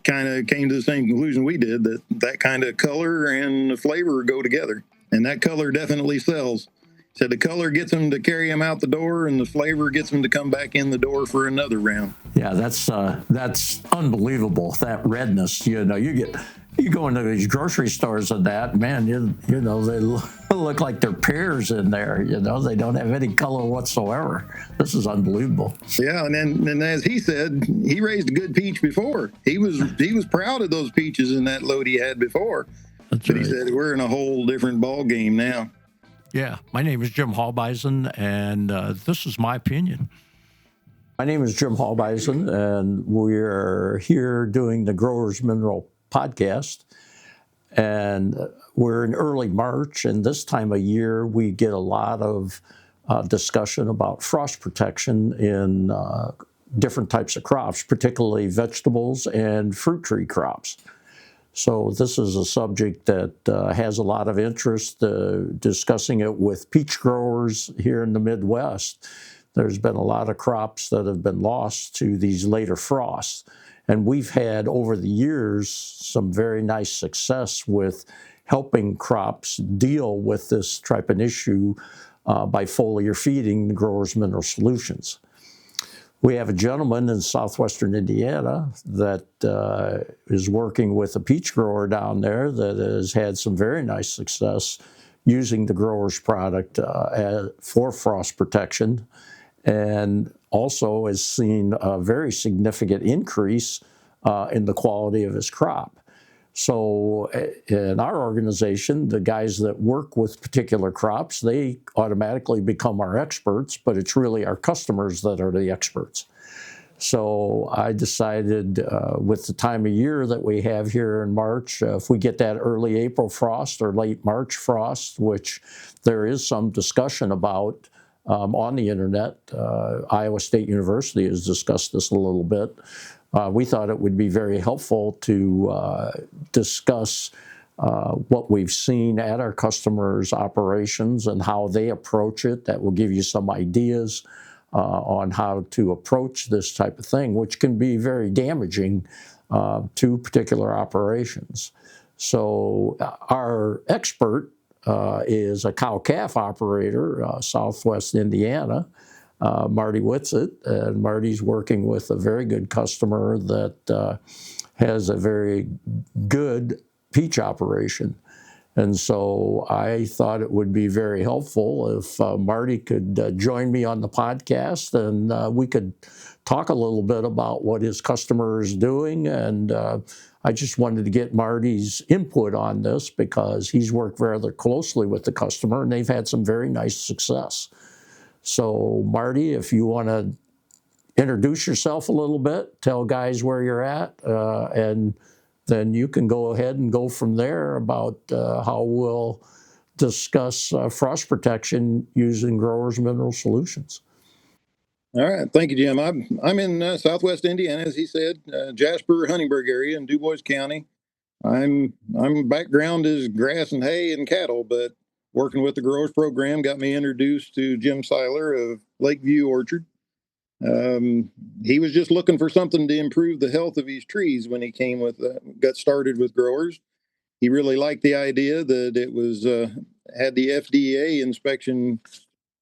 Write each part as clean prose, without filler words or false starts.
kind of came to the same conclusion we did, that kind of color and flavor go together. And that color definitely sells. So the color gets them to carry them out the door, and the flavor gets them to come back in the door for another round. Yeah, that's unbelievable. That redness, you go into these grocery stores and that, man, they look like they're pears in there. They don't have any color whatsoever. This is unbelievable. Yeah, and as he said, he raised a good peach before. He was proud of those peaches in that load he had before. That's but right. He said we're in a whole different ball game now. Yeah, my name is Jim Halbeisen, and this is my opinion. My name is Jim Halbeisen, and we're here doing the Growers Mineral podcast. And we're in early March, and this time of year we get a lot of discussion about frost protection in different types of crops, particularly vegetables and fruit tree crops. So this is a subject that has a lot of interest, discussing it with peach growers here in the Midwest. There's been a lot of crops that have been lost to these later frosts. And we've had, over the years, some very nice success with helping crops deal with this type of issue by foliar feeding the Growers Mineral Solutions. We have a gentleman in Southwestern Indiana that is working with a peach grower down there that has had some very nice success using the grower's product for frost protection, and also has seen a very significant increase in the quality of his crop. So in our organization, the guys that work with particular crops, they automatically become our experts, but it's really our customers that are the experts. So I decided with the time of year that we have here in March, if we get that early April frost or late March frost, which there is some discussion about on the internet, Iowa State University has discussed this a little bit. We thought it would be very helpful to discuss what we've seen at our customers' operations and how they approach it. That will give you some ideas on how to approach this type of thing, which can be very damaging to particular operations. So our expert is a cow-calf operator, Southwest Indiana, Marty Whitsitt, and Marty's working with a very good customer that has a very good peach operation. And so I thought it would be very helpful if Marty could join me on the podcast, and we could talk a little bit about what his customer is doing. And I just wanted to get Marty's input on this because he's worked rather closely with the customer, and they've had some very nice success. So, Marty, if you want to introduce yourself a little bit, tell guys where you're at, and then you can go ahead and go from there about how we'll discuss frost protection using Growers Mineral Solutions. All right. Thank you, Jim. I'm in Southwest Indiana, as he said, Jasper, Huntingburg area in DuBois County. I'm background is grass and hay and cattle, but working with the growers program got me introduced to Jim Seiler of Lakeview Orchard. He was just looking for something to improve the health of his trees when he got started with growers. He really liked the idea that it was had the FDA inspection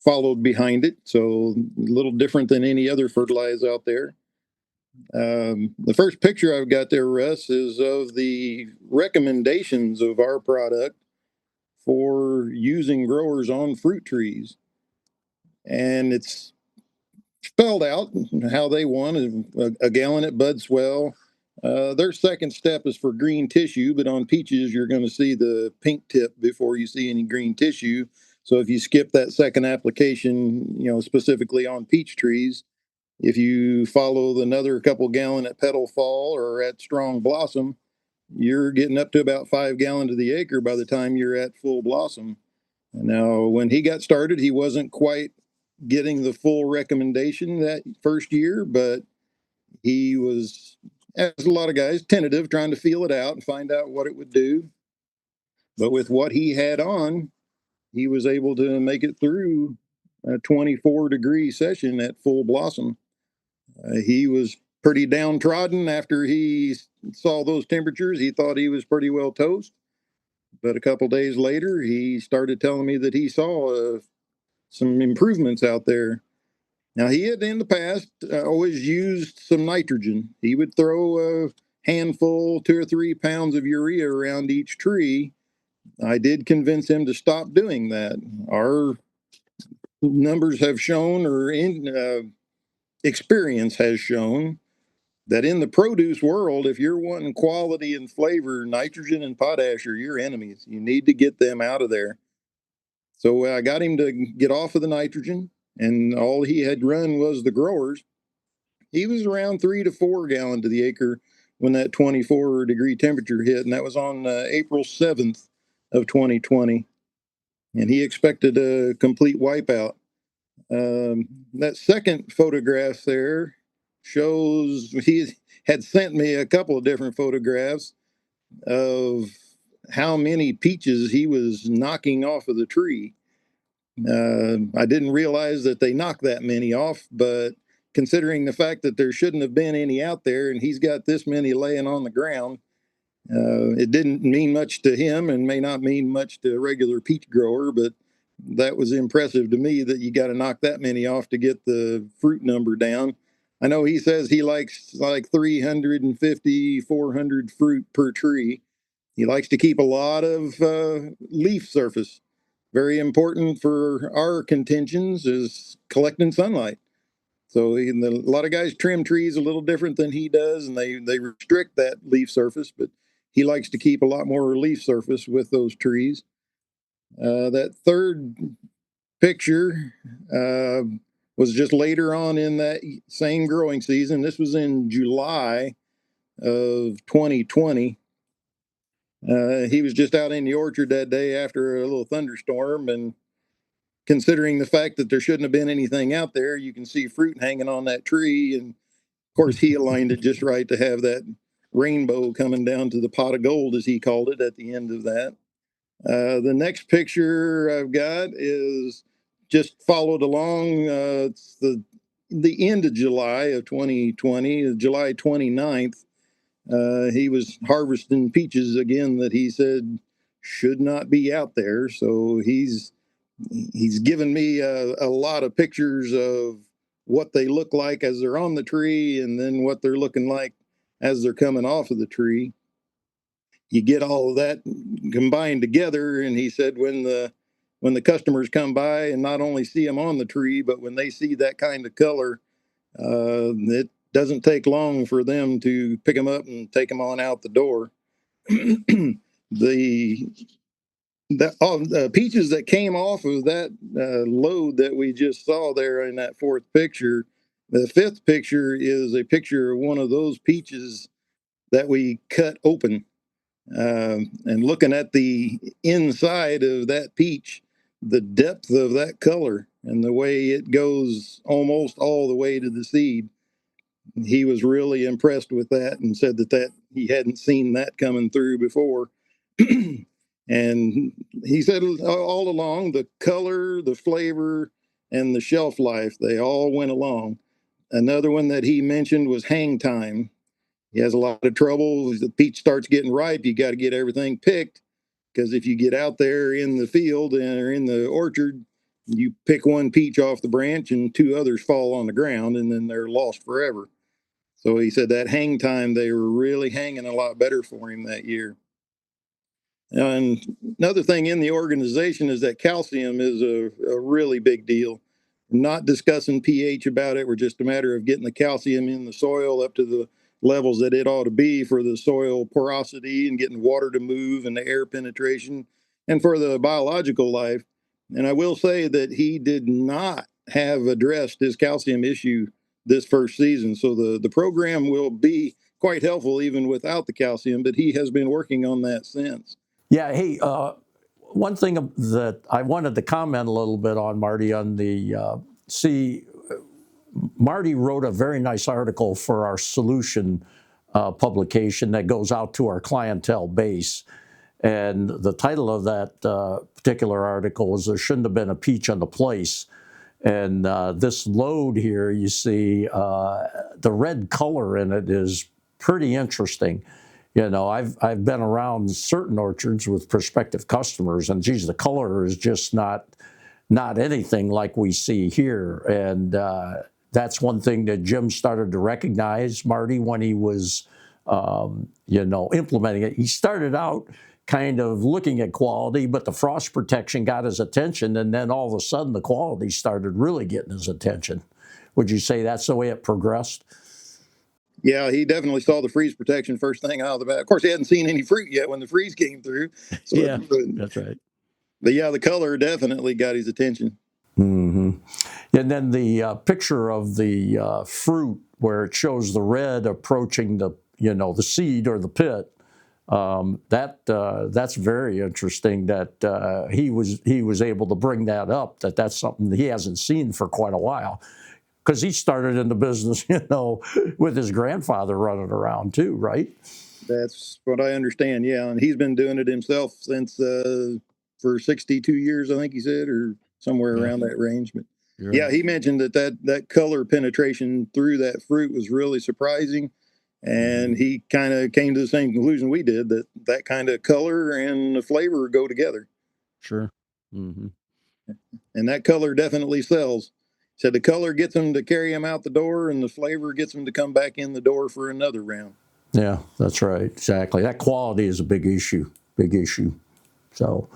followed behind it, so a little different than any other fertilizer out there. The first picture I've got there, Russ, is of the recommendations of our product for using growers on fruit trees. And it's spelled out how they want a gallon at bud swell. Their second step is for green tissue, but on peaches, you're going to see the pink tip before you see any green tissue. So if you skip that second application, specifically on peach trees, if you follow another couple gallon at petal fall or at strong blossom, you're getting up to about 5 gallons to the acre by the time you're at full blossom. Now, when he got started, he wasn't quite getting the full recommendation that first year, but he was, as a lot of guys, tentative, trying to feel it out and find out what it would do. But with what he had on, he was able to make it through a 24-degree session at full blossom. He was pretty downtrodden after he saw those temperatures. He thought he was pretty well toast. But a couple days later, he started telling me that he saw some improvements out there. Now, he had in the past always used some nitrogen. He would throw a handful, 2 or 3 pounds of urea around each tree. I did convince him to stop doing that. Our numbers have shown, or experience has shown, that in the produce world, if you're wanting quality and flavor, nitrogen and potash are your enemies. You need to get them out of there. So I got him to get off of the nitrogen, and all he had run was the growers. He was around 3 to 4 gallon to the acre when that 24-degree temperature hit, and that was on April 7th of 2020. And he expected a complete wipeout. That second photograph there shows he had sent me a couple of different photographs of how many peaches he was knocking off of the tree. I didn't realize that they knocked that many off, but considering the fact that there shouldn't have been any out there and he's got this many laying on the ground, it didn't mean much to him and may not mean much to a regular peach grower, but that was impressive to me that you got to knock that many off to get the fruit number down. I know he says he likes like 350, 400 fruit per tree. He likes to keep a lot of leaf surface. Very important for our contentions is collecting sunlight. So a lot of guys trim trees a little different than he does, and they restrict that leaf surface, but he likes to keep a lot more leaf surface with those trees. That third picture was just later on in that same growing season. This was in July of 2020. He was just out in the orchard that day after a little thunderstorm, and considering the fact that there shouldn't have been anything out there, you can see fruit hanging on that tree. And of course, he aligned it just right to have that rainbow coming down to the pot of gold, as he called it, at the end of that. The next picture I've got is just followed along. It's the end of July of 2020, July 29th. He was harvesting peaches again that he said should not be out there. So he's given me a lot of pictures of what they look like as they're on the tree and then what they're looking like as they're coming off of the tree. You get all of that combined together, and he said when the customers come by and not only see them on the tree, but when they see that kind of color, it doesn't take long for them to pick them up and take them on out the door. the the peaches that came off of that load that we just saw there in that fourth picture, the fifth picture is a picture of one of those peaches that we cut open. And looking at the inside of that peach, the depth of that color and the way it goes almost all the way to the seed, he was really impressed with that and said that he hadn't seen that coming through before. And he said all along the color, the flavor, and the shelf life, they all went along. Another one that he mentioned was hang time. He has a lot of trouble. The peach starts getting ripe. You got to get everything picked, because if you get out there in the field or in the orchard, you pick one peach off the branch and two others fall on the ground, and then they're lost forever. So he said that hang time, they were really hanging a lot better for him that year. And another thing in the organization is that calcium is a really big deal. We're not discussing pH about it. We're just a matter of getting the calcium in the soil up to the levels that it ought to be for the soil porosity and getting water to move and the air penetration and for the biological life. And I will say that he did not have addressed his calcium issue this first season. So the program will be quite helpful even without the calcium, but he has been working on that since. Yeah, hey, one thing that I wanted to comment a little bit on, Marty, on Marty wrote a very nice article for our solution publication that goes out to our clientele base. And the title of that particular article is "There Shouldn't Have Been a Peach on the Place." And this load here, you see, the red color in it is pretty interesting. You know, I've been around certain orchards with prospective customers, and geez, the color is just not anything like we see here. And that's one thing that Jim started to recognize, Marty, when he was, implementing it. He started out kind of looking at quality, but the frost protection got his attention, and then all of a sudden the quality started really getting his attention. Would you say that's the way it progressed? Yeah, he definitely saw the freeze protection first thing out of the bat. Of course, he hadn't seen any fruit yet when the freeze came through. So, Yeah, that's right. but yeah, the color definitely got his attention. Mm-hmm. And then the picture of the fruit where it shows the red approaching the seed or the pit. That's very interesting that he was able to bring that up. That's something that he hasn't seen for quite a while, because he started in the business, with his grandfather running around too, right? That's what I understand. Yeah, and he's been doing it himself since for 62 years, I think he said, or somewhere Yeah, around that range. But you're yeah, right. he mentioned that color penetration through that fruit was really surprising, Mm-hmm. and he kind of came to the same conclusion we did, that kind of color and the flavor go together, Sure. Mm-hmm. and that color definitely sells. Said the color gets them to carry them out the door, and the flavor gets them to come back in the door for another round. Yeah, that's right. Exactly. That quality is a big issue. Big issue. So,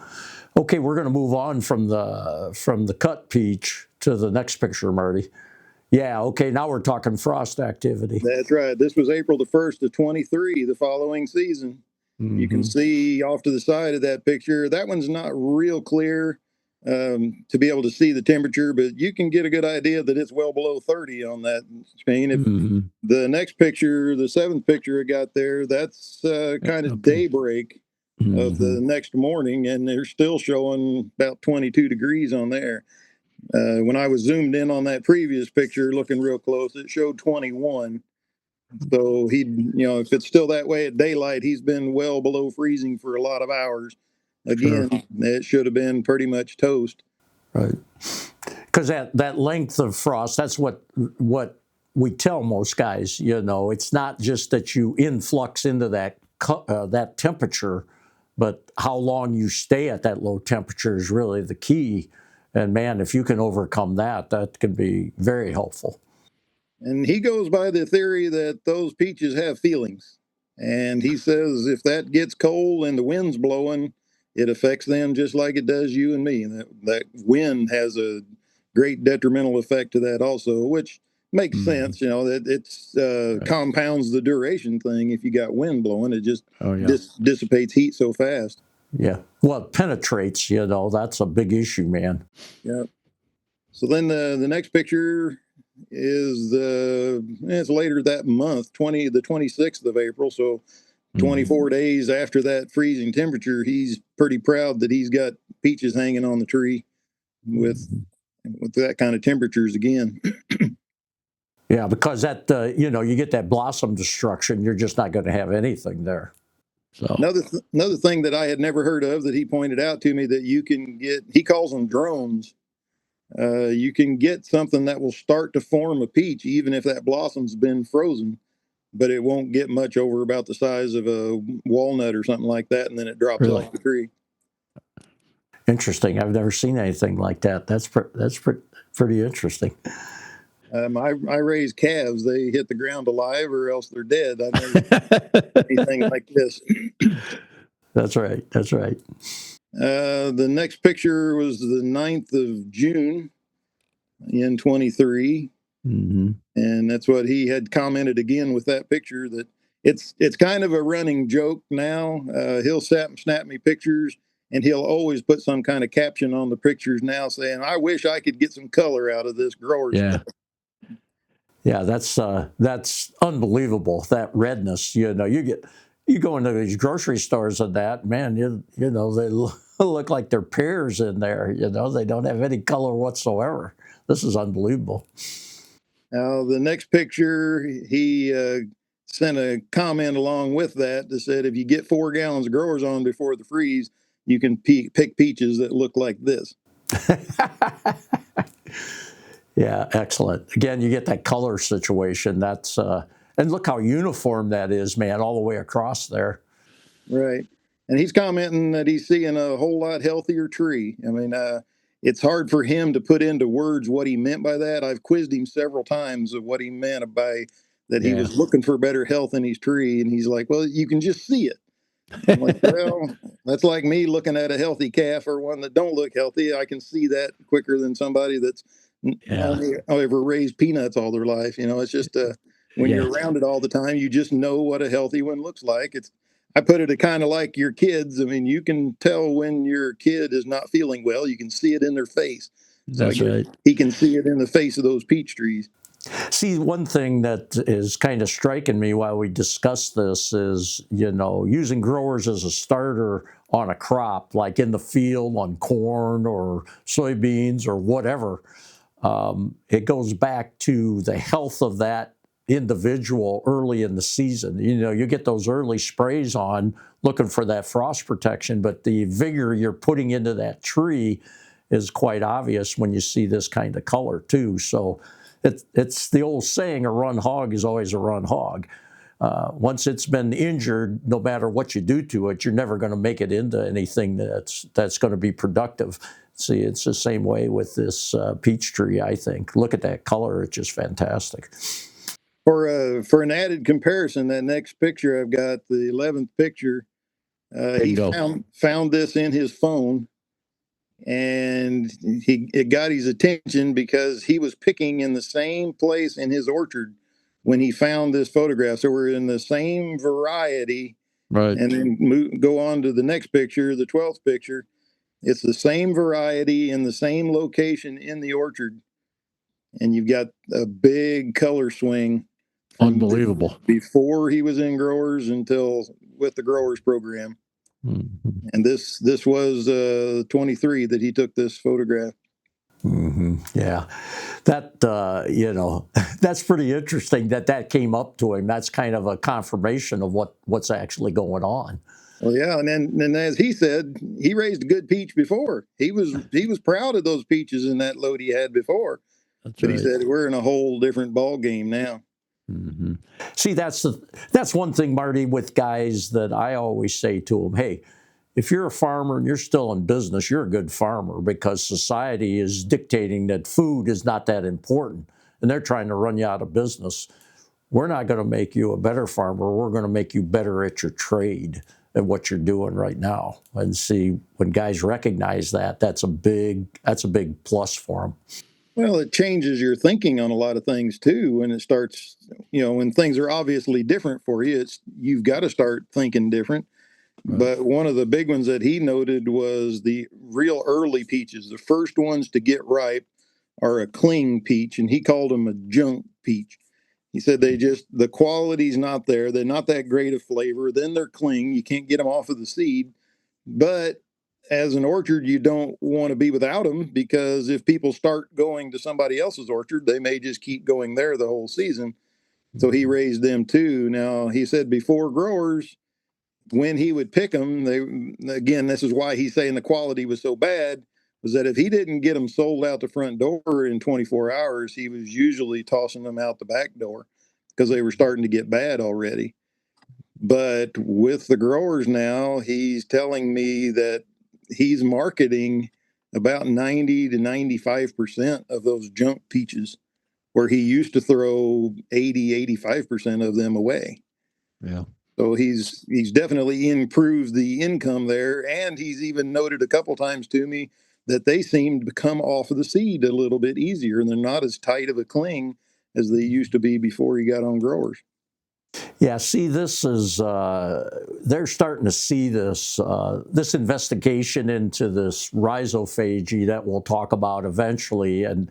okay, we're going to move on from the cut peach to the next picture, Marty. Yeah. Okay. Now we're talking frost activity. That's right. This was April the 1st of 23, the following season. You can Mm-hmm. see off to the side of that picture. That one's not real clear to be able to see the temperature, but you can get a good idea that it's well below 30 on that screen. If Mm-hmm. the next picture, the seventh picture I got there, that's kind of Okay. daybreak of Mm-hmm. the next morning, and they're still showing about 22 degrees on there. When I was zoomed in on that previous picture, looking real close, it showed 21. So if it's still that way at daylight, he's been well below freezing for a lot of hours. Sure. Again, it should have been pretty much toast. Right. Because that length of frost, that's what we tell most guys. It's not just that you influx into that temperature, but how long you stay at that low temperature is really the key. And man, if you can overcome that, that can be very helpful. And he goes by the theory that those peaches have feelings. And he says if that gets cold and the wind's blowing, it affects them just like it does you and me. And that wind has a great detrimental effect to that also, which makes Mm-hmm. sense. That it's Right. compounds the duration thing. If you got wind blowing, it just Oh yeah. dissipates heat so fast. Yeah. Well, it penetrates. That's a big issue, man. Yeah. So then the next picture is it's later that month, the 26th of April. So Mm-hmm. 24 days after that freezing temperature, he's pretty proud that he's got peaches hanging on the tree with Mm-hmm. with that kind of temperatures again. Yeah, because you get that blossom destruction, you're just not going to have anything there. So, Another thing that I had never heard of that he pointed out to me that you can get, he calls them drones. You can get something that will start to form a peach even if that blossom's been frozen, but it won't get much over about the size of a walnut or something like that, and then it drops really off the tree. interesting. I've never seen anything like that. That's pretty interesting. I raise calves; they hit the ground alive, or else they're dead. I've never seen anything like this. That's right. That's right. The next picture was the 9th of June in 23, Mm-hmm. and that's what he had commented with that picture, that it's kind of a running joke now. He'll snap me pictures, and he'll always put some kind of caption on the pictures now saying, "I wish I could get some color out of this grower Yeah. stuff." Yeah. That's unbelievable. That redness. You go into these grocery stores and that man, they look like they're pears in there. They don't have any color whatsoever. This is unbelievable. Now, the next picture, he sent a comment along with that said, if you get 4 gallons of growers on before the freeze, you can pick peaches that look like this. Yeah, excellent. Again, you get that color situation. That's and look how uniform that is, man, all the way across there. Right. And he's commenting that he's seeing a whole lot healthier tree. I mean, it's hard for him to put into words what he meant by that. I've quizzed him several times of what he meant by that he Yeah. was looking for better health in his tree. And he's like, well, you can just see it. I'm like, well, that's like me looking at a healthy calf or one that don't look healthy. I can see that quicker than somebody that's Yeah. only ever raised peanuts all their life. It's just when Yeah. you're around it all the time, you just know what a healthy one looks like. I put it kind of like your kids. I mean, you can tell when your kid is not feeling well. You can see it in their face. So I That's guess right. he can see it in the face of those peach trees. See, one thing that is kind of striking me while we discuss this is, using growers as a starter on a crop, like in the field on corn or soybeans or whatever. It goes back to the health of that individual early in the season. You get those early sprays on looking for that frost protection, but the vigor you're putting into that tree is quite obvious when you see this kind of color too. So it's the old saying, a run hog is always a run hog. Once it's been injured, no matter what you do to it, you're never going to make it into anything that's going to be productive. See, it's the same way with this peach tree, I think. Look at that color. It's just fantastic. For an added comparison, that next picture I've got, the 11th picture, There you he go. found this in his phone, and it got his attention because he was picking in the same place in his orchard when he found this photograph. So we're in the same variety, Right. and then go on to the next picture, the 12th picture. It's the same variety in the same location in the orchard, and you've got a big color swing from Unbelievable. before he was in growers until with the growers program. Mm-hmm. And this was 23 that he took this photograph. Mm-hmm. Yeah, that that's pretty interesting that came up to him. That's kind of a confirmation of what's actually going on. Well, yeah, and as he said, he raised a good peach before. He was proud of those peaches in that load he had before. That's But he right. said we're in a whole different ball game now. Mm-hmm. See, that's one thing, Marty, with guys that I always say to them, hey, if you're a farmer and you're still in business, you're a good farmer because society is dictating that food is not that important and they're trying to run you out of business. We're not going to make you a better farmer. We're going to make you better at your trade, at what you're doing right now. And see, when guys recognize that, that's a big plus for them. Well, it changes your thinking on a lot of things too. When it starts, when things are obviously different for you, you've got to start thinking different. Right. But one of the big ones that he noted was the real early peaches. The first ones to get ripe are a cling peach, and he called them a junk peach. He said the quality's not there. They're not that great of flavor. Then they're cling. You can't get them off of the seed. But as an orchard, you don't want to be without them because if people start going to somebody else's orchard, they may just keep going there the whole season. So he raised them too. Now, he said before growers, when he would pick them, again, this is why he's saying the quality was so bad, was that if he didn't get them sold out the front door in 24 hours, he was usually tossing them out the back door because they were starting to get bad already. But with the growers now, he's telling me that he's marketing about 90 to 95% of those junk peaches, where he used to throw 80, 85% of them away. Yeah. So he's definitely improved the income there, and he's even noted a couple times to me that they seem to come off of the seed a little bit easier, and they're not as tight of a cling as they used to be before he got on growers. Yeah, see, this is, they're starting to see this investigation into this rhizophagy that we'll talk about eventually, and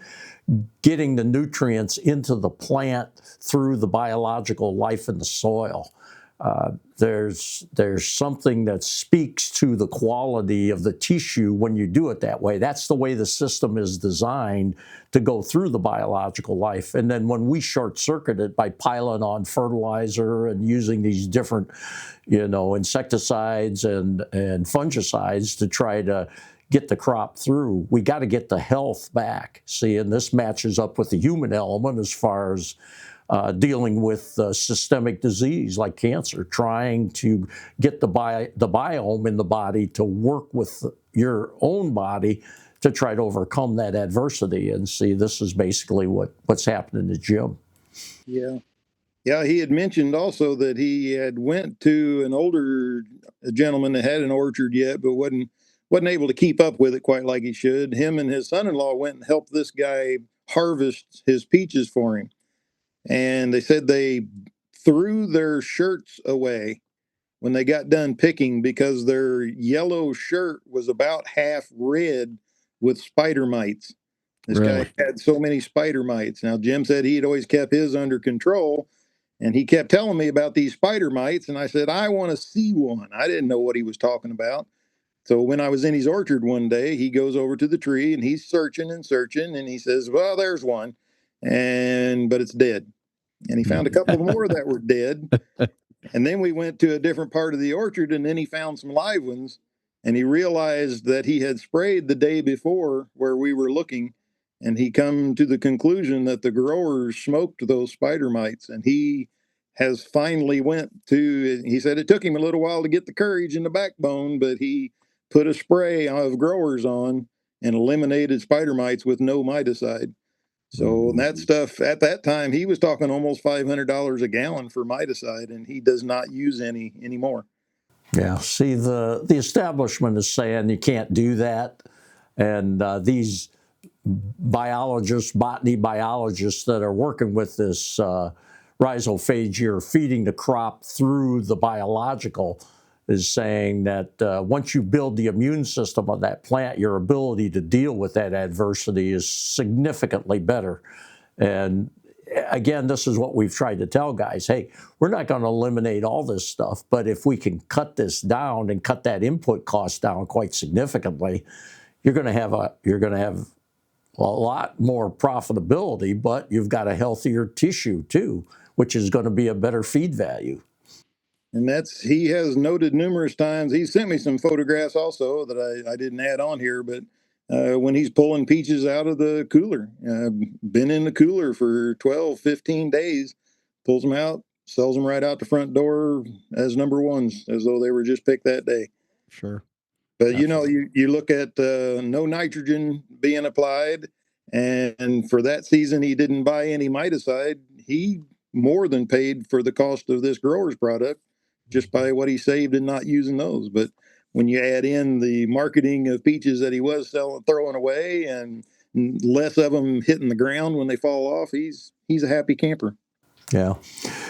getting the nutrients into the plant through the biological life in the soil. There's something that speaks to the quality of the tissue when you do it that way. That's the way the system is designed to go through the biological life. And then when we short circuit it by piling on fertilizer and using these different, insecticides and fungicides to try to get the crop through, we got to get the health back. See, and this matches up with the human element as far as dealing with systemic disease like cancer, trying to get the biome in the body to work with your own body to try to overcome that adversity. And see, this is basically what's happening to Jim. Yeah. Yeah, he had mentioned also that he had went to an older gentleman that had an orchard yet, but wasn't able to keep up with it quite like he should. Him and his son-in-law went and helped this guy harvest his peaches for him. And they said they threw their shirts away when they got done picking because their yellow shirt was about half red with spider mites. This guy Really? had so many spider mites. Now, Jim said he'd always kept his under control, and he kept telling me about these spider mites. And I said, I want to see one. I didn't know what he was talking about. So when I was in his orchard one day, he goes over to the tree and he's searching and searching. And he says, well, there's one. But it's dead. And he found a couple of more that were dead. And then we went to a different part of the orchard, and then he found some live ones. And he realized that he had sprayed the day before where we were looking. And he come to the conclusion that the growers smoked those spider mites. And he has finally he said it took him a little while to get the courage and the backbone, but he put a spray of growers on and eliminated spider mites with no miticide. So that stuff at that time, he was talking almost $500 a gallon for miticide, and he does not use any anymore. Yeah. See, the establishment is saying you can't do that, and these botany biologists that are working with this rhizophage or feeding the crop through the biological is saying that once you build the immune system of that plant, your ability to deal with that adversity is significantly better. And again, this is what we've tried to tell guys. Hey, we're not going to eliminate all this stuff, but if we can cut this down and cut that input cost down quite significantly, you're going to have a lot more profitability, but you've got a healthier tissue too, which is going to be a better feed value. And he has noted numerous times. He sent me some photographs also that I didn't add on here, but when he's pulling peaches out of the cooler, been in the cooler for 12, 15 days, pulls them out, sells them right out the front door as number ones, as though they were just picked that day. Sure. But you look at no nitrogen being applied, and for that season he didn't buy any miticide. He more than paid for the cost of this grower's product just by what he saved in not using those. But when you add in the marketing of peaches that he was throwing away, and less of them hitting the ground when they fall off, he's a happy camper. Yeah.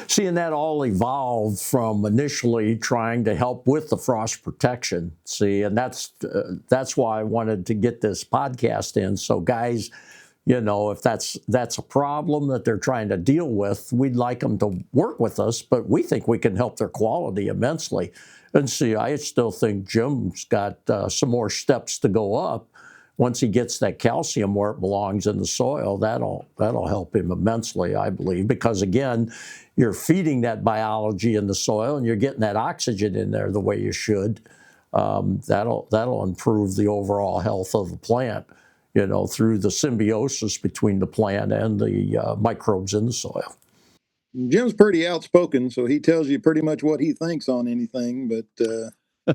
See, and that all evolved from initially trying to help with the frost protection. See, and that's why I wanted to get this podcast in. So guys, if that's a problem that they're trying to deal with, we'd like them to work with us, but we think we can help their quality immensely. And see, I still think Jim's got some more steps to go up. Once he gets that calcium where it belongs in the soil, that'll help him immensely, I believe, because again, you're feeding that biology in the soil and you're getting that oxygen in there the way you should. That'll improve the overall health of the plant, through the symbiosis between the plant and the microbes in the soil. Jim's pretty outspoken, so he tells you pretty much what he thinks on anything. But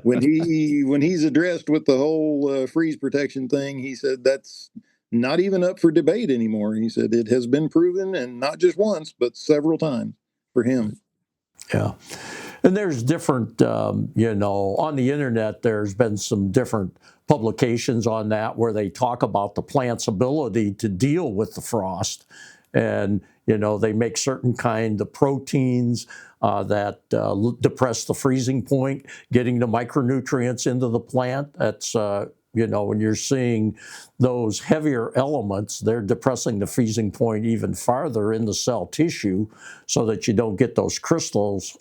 when he's addressed with the whole freeze protection thing, he said that's not even up for debate anymore. He said it has been proven, and not just once, but several times for him. Yeah. And there's different, on the internet, there's been some different publications on that where they talk about the plant's ability to deal with the frost. And, they make certain kind of proteins that depress the freezing point, getting the micronutrients into the plant. That's, when you're seeing those heavier elements, they're depressing the freezing point even farther in the cell tissue so that you don't get those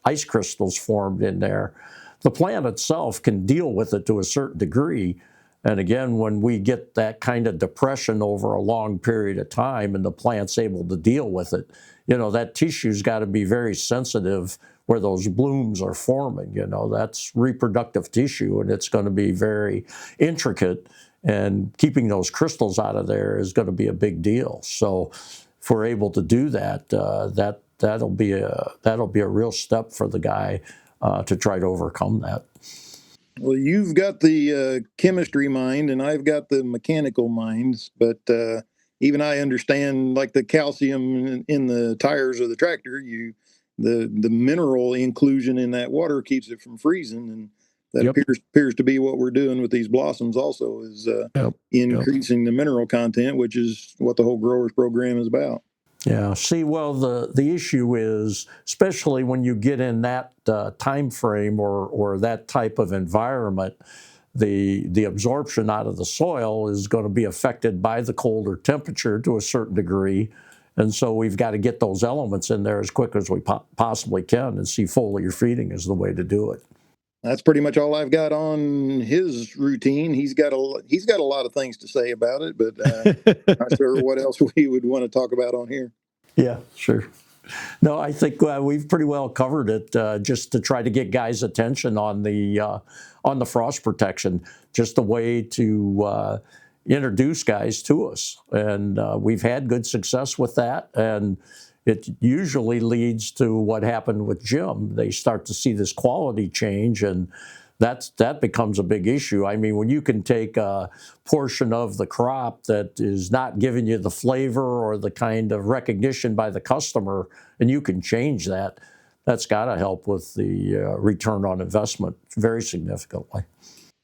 ice crystals formed in there. The plant itself can deal with it to a certain degree. And again, when we get that kind of depression over a long period of time and the plant's able to deal with it, that tissue's got to be very sensitive where those blooms are forming. That's reproductive tissue, and it's going to be very intricate. And keeping those crystals out of there is going to be a big deal. So, if we're able to do that, that'll be a real step for the guy to try to overcome that. Well, you've got the chemistry mind, and I've got the mechanical minds. But even I understand, like the calcium in the tires of the tractor, the mineral inclusion in that water keeps it from freezing, and that Yep. appears to be what we're doing with these blossoms. Also, is Yep. increasing the mineral content, which is what the whole growers program is about. Yeah. See, well, the issue is, especially when you get in that time frame or that type of environment, the absorption out of the soil is going to be affected by the colder temperature to a certain degree. And so we've got to get those elements in there as quick as we possibly can, and see foliar feeding is the way to do it. That's pretty much all I've got on his routine. He's got a lot of things to say about it, but not sure what else we would want to talk about on here. Yeah, sure. No, I think we've pretty well covered it. Just to try to get guys' attention on the frost protection, just a way to introduce guys to us, and we've had good success with that. And it usually leads to what happened with Jim. They start to see this quality change, and that becomes a big issue. I mean, when you can take a portion of the crop that is not giving you the flavor or the kind of recognition by the customer, and you can change that, that's got to help with the return on investment very significantly.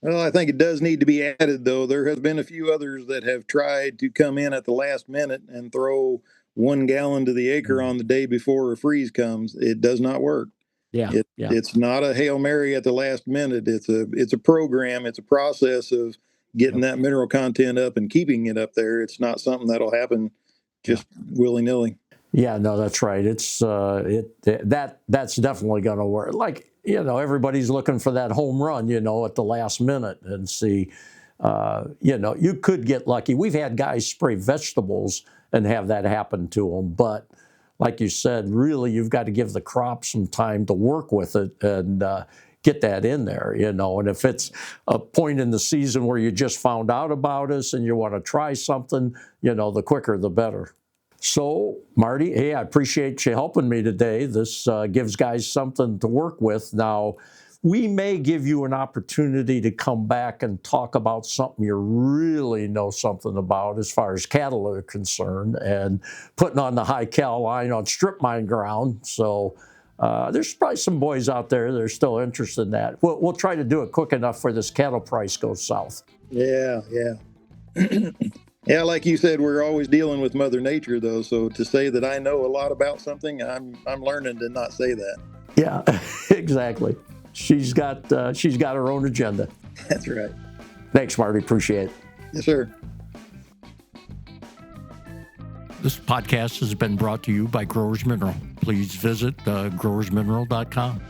Well, I think it does need to be added, though. There has been a few others that have tried to come in at the last minute and throw 1 gallon to the acre on the day before a freeze comes. It does not work. Yeah, It's not a Hail Mary at the last minute. It's a program. It's a process of getting that mineral content up and keeping it up there. It's not something that'll happen just willy-nilly. Yeah, no, that's right. It's that's definitely going to work. Like, everybody's looking for that home run, at the last minute, and see, you could get lucky. We've had guys spray vegetables and have that happen to them, but like you said, really, you've got to give the crop some time to work with it and get that in there, And if it's a point in the season where you just found out about us and you want to try something, the quicker the better. So, Marty, hey, I appreciate you helping me today. This gives guys something to work with. Now, we may give you an opportunity to come back and talk about something you really know something about as far as cattle are concerned, and putting on the high cal line on strip mine ground. So there's probably some boys out there that are still interested in that. We'll try to do it quick enough where this cattle price goes south. Yeah. Yeah, like you said, we're always dealing with Mother Nature, though. So to say that I know a lot about something, I'm learning to not say that. Yeah, exactly. She's got her own agenda. That's right. Thanks, Marty. Appreciate it. Yes, sir. This podcast has been brought to you by Growers Mineral. Please visit growersmineral.com.